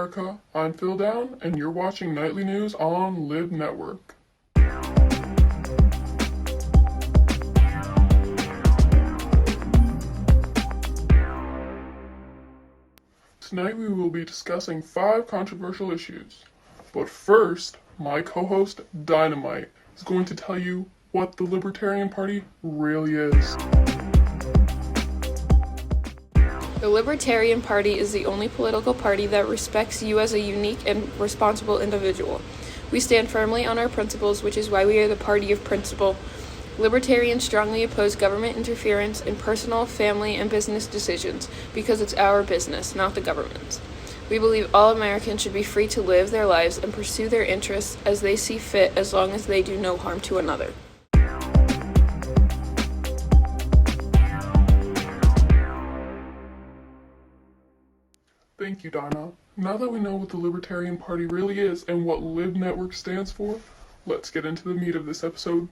America. I'm Phil Down, and you're watching Nightly News on Lib Network. Tonight we will be discussing 5 controversial issues. But first, my co-host Dynamite is going to tell you what the Libertarian Party really is. The Libertarian Party is the only political party that respects you as a unique and responsible individual. We stand firmly on our principles, which is why we are the party of principle. Libertarians strongly oppose government interference in personal, family, and business decisions because it's our business, not the government's. We believe all Americans should be free to live their lives and pursue their interests as they see fit, as long as they do no harm to another. Thank you, Donna. Now that we know what the Libertarian Party really is and what Lib Network stands for, let's get into the meat of this episode.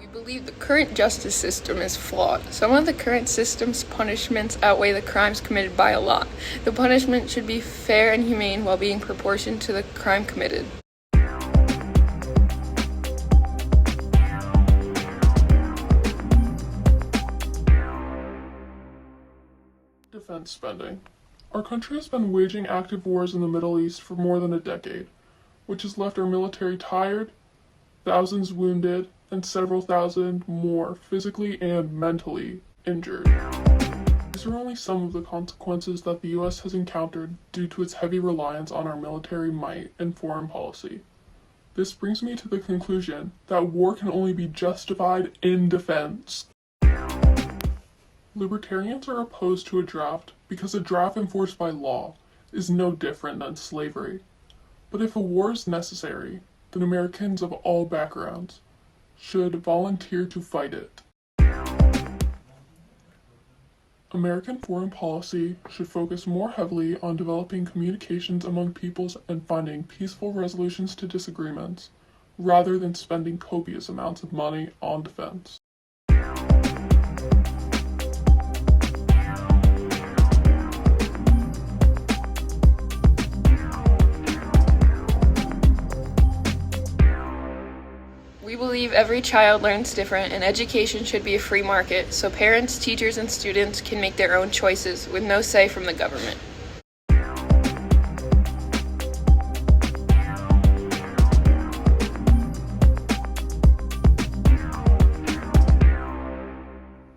We believe the current justice system is flawed. Some of the current system's punishments outweigh the crimes committed by a lot. The punishment should be fair and humane while being proportioned to the crime committed. Defense spending. Our country has been waging active wars in the Middle East for more than a decade, which has left our military tired, thousands wounded, and several thousand more physically and mentally injured. These are only some of the consequences that the U.S. has encountered due to its heavy reliance on our military might and foreign policy. This brings me to the conclusion that war can only be justified in defense. Libertarians are opposed to a draft because a draft enforced by law is no different than slavery. But if a war is necessary, then Americans of all backgrounds should volunteer to fight it. American foreign policy should focus more heavily on developing communications among peoples and finding peaceful resolutions to disagreements, rather than spending copious amounts of money on defense. We believe every child learns different and education should be a free market, so parents, teachers, and students can make their own choices with no say from the government.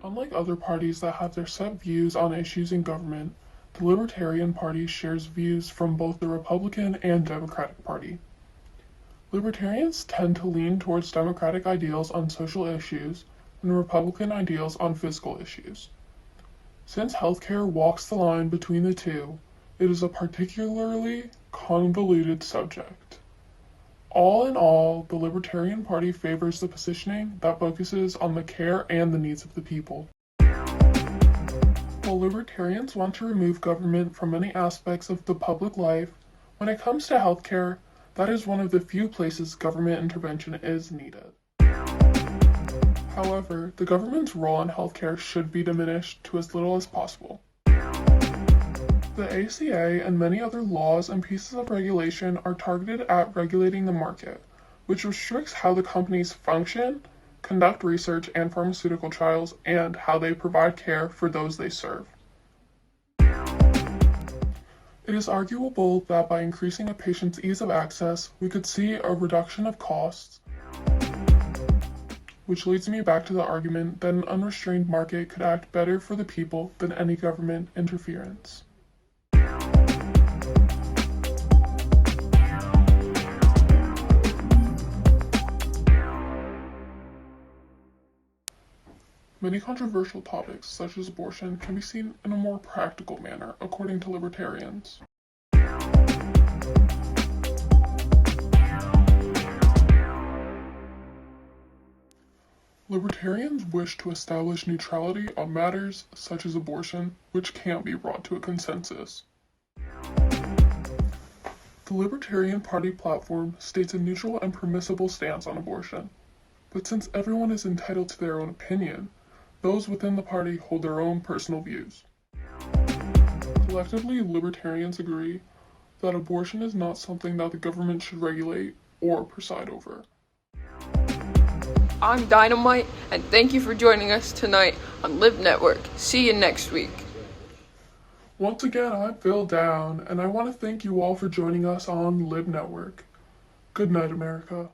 Unlike other parties that have their set views on issues in government, the Libertarian Party shares views from both the Republican and Democratic Party. Libertarians tend to lean towards Democratic ideals on social issues and Republican ideals on fiscal issues. Since healthcare walks the line between the two, it is a particularly convoluted subject. All in all, the Libertarian Party favors the positioning that focuses on the care and the needs of the people. While Libertarians want to remove government from many aspects of the public life, when it comes to healthcare, that is one of the few places government intervention is needed. However, the government's role in healthcare should be diminished to as little as possible. The ACA and many other laws and pieces of regulation are targeted at regulating the market, which restricts how the companies function, conduct research and pharmaceutical trials, and how they provide care for those they serve. It is arguable that by increasing a patient's ease of access, we could see a reduction of costs, which leads me back to the argument that an unrestrained market could act better for the people than any government interference. Many controversial topics, such as abortion, can be seen in a more practical manner, according to libertarians. Libertarians wish to establish neutrality on matters such as abortion, which can't be brought to a consensus. The Libertarian Party platform states a neutral and permissible stance on abortion. But since everyone is entitled to their own opinion, Those within the party hold their own personal views. Collectively, libertarians agree that abortion is not something that the government should regulate or preside over. I'm Dynamite, and thank you for joining us tonight on Lib Network. See you next week. Once again, I'm Phil Down, and I want to thank you all for joining us on Lib Network. Good night, America.